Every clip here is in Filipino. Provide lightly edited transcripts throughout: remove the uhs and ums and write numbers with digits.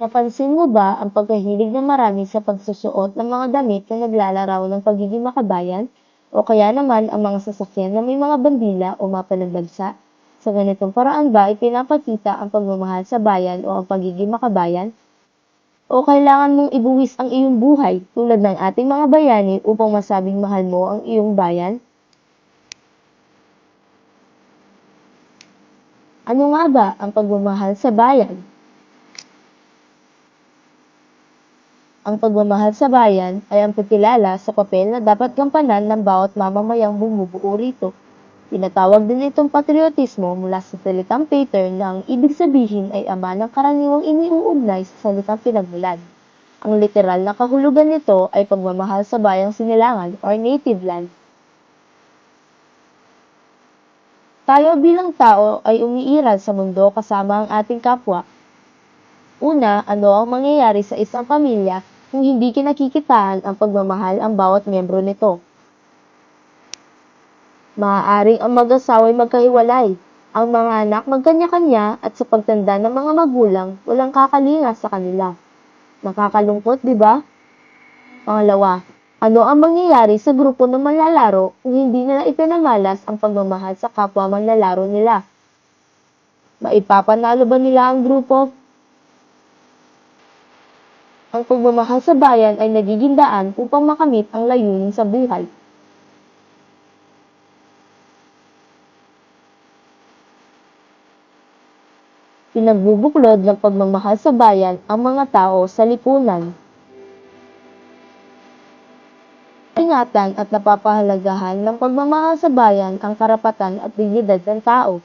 Napansin mo ba ang pagkahilig ng marami sa pagsusuot ng mga damit na naglalaraw ng pagiging makabayan o kaya naman ang mga sasakyan na may mga bandila o mapa ng bansa? Sa ganitong paraan ba ipinapakita ang pagmamahal sa bayan o ang pagiging makabayan? O kailangan mong ibuwis ang iyong buhay tulad ng ating mga bayani upang masabing mahal mo ang iyong bayan? Ano nga ba ang pagmamahal sa bayan? Ang pagmamahal sa bayan ay ang pagkilala sa papel na dapat gampanan ng bawat mamamayang bumubuo rito. Tinatawag din itong patriotismo mula sa salitang pater na ang ibig sabihin ay ama ng karaniwang iniuugnay sa salitang pinagmulan. Ang literal na kahulugan nito ay pagmamahal sa bayang sinilangan or native land. Tayo bilang tao ay umiiral sa mundo kasama ang ating kapwa. Una, ano ang mangyayari sa isang pamilya kung hindi kinakikitaan ang pagmamahal ang bawat miyembro nito? Maaaring ang mag-asawa'y magkahiwalay, ang mga anak magkanya-kanya at sa pagtanda ng mga magulang, walang kakalinga sa kanila. Nakakalungkot, di ba? Pangalawa, ano ang mangyayari sa grupo ng manlalaro kung hindi nila ipinamalas ang pagmamahal sa kapwa manlalaro nila? Maipapanalo ba nila ang grupo? Ang pagmamahal sa bayan ay nagiging daan upang makamit ang layunin sa buhay. Pinagbubuklod ng pagmamahal sa bayan ang mga tao sa lipunan. Ingatan at napapahalagahan ng pagmamahal sa bayan ang karapatan at dignidad ng tao.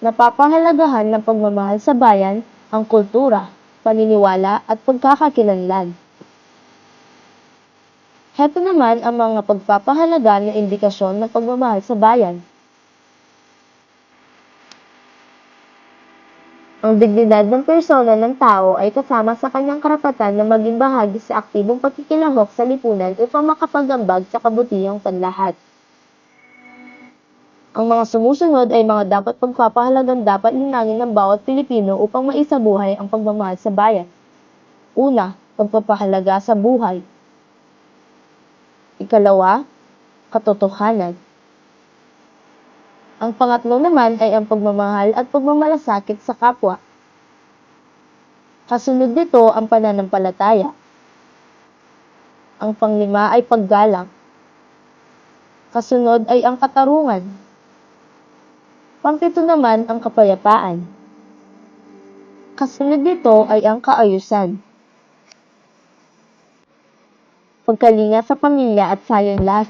Napapahalagahan ng pagmamahal sa bayan ang kultura, paniniwala at pagkakakilanlan. Heto naman ang mga pagpapahalaga na indikasyon ng pagmamahal sa bayan. Ang dignidad ng persona ng tao ay kasama sa kanyang karapatan na maging bahagi sa aktibong pakikilahok sa lipunan upang makapagambag sa kabutihang panlahat. Ang mga sumusunod ay mga dapat pagpapahalagang dapat linangin ng bawat Pilipino upang maisabuhay ang pagmamahal sa bayan. Una, pagpapahalaga sa buhay. Ikalawa, katotohanan. Ang pangatlo naman ay ang pagmamahal at pagmamalasakit sa kapwa. Kasunod nito ang pananampalataya. Ang panglima ay paggalang. Kasunod ay ang katarungan. Pangpito naman ang kapayapaan. Kasunod nito ay ang kaayusan. Pagkalinga sa pamilya at sayang lahat.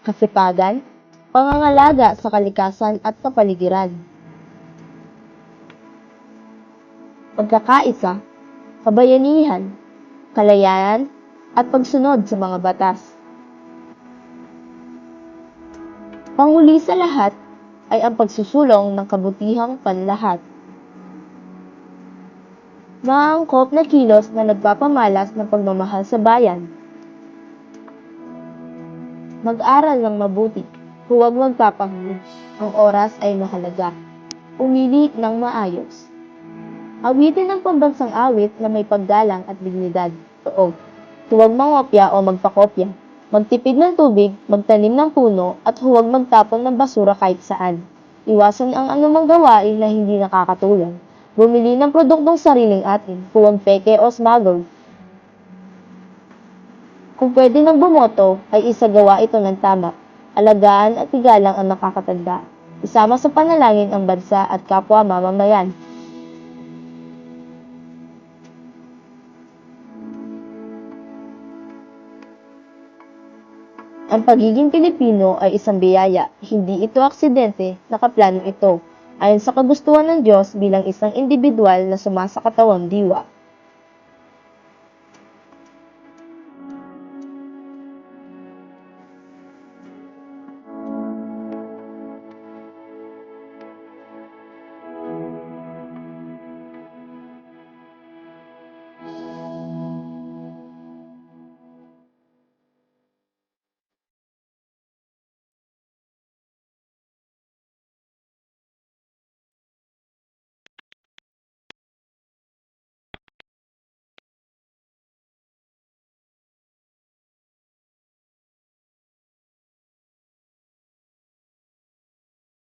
Kasipagan, pangangalaga sa kalikasan at kapaligiran. Pagkakaisa, kabayanihan, kalayaan, at pagsunod sa mga batas. Panghuli sa lahat ay ang pagsusulong ng kabutihang panlahat. Maangkop na kilos na nagpapamalas ng pagmamahal sa bayan. Mag-aral ng mabuti, huwag magpapahuli. Ang oras ay mahalaga. Pumili ng maayos. Awitin ng pambansang awit na may paggalang at dignidad. Tuog. Huwag mangopya o magpakopya. Magtipid ng tubig, magtanim ng puno, at huwag magtapon ng basura kahit saan. Iwasan ang anumang gawain na hindi nakakatulong. Bumili ng produktong sariling atin, huwag peke o smuggled. Kung pwede nang bumoto, ay isagawa ito ng tama. Alagaan at igalang ang nakakatanda. Isama sa panalangin ang bansa at kapwa mamamayan. Ang pagiging Pilipino ay isang biyaya, hindi ito aksidente, nakaplano ito, ayon sa kagustuhan ng Diyos bilang isang individual na sumasakatawang diwa.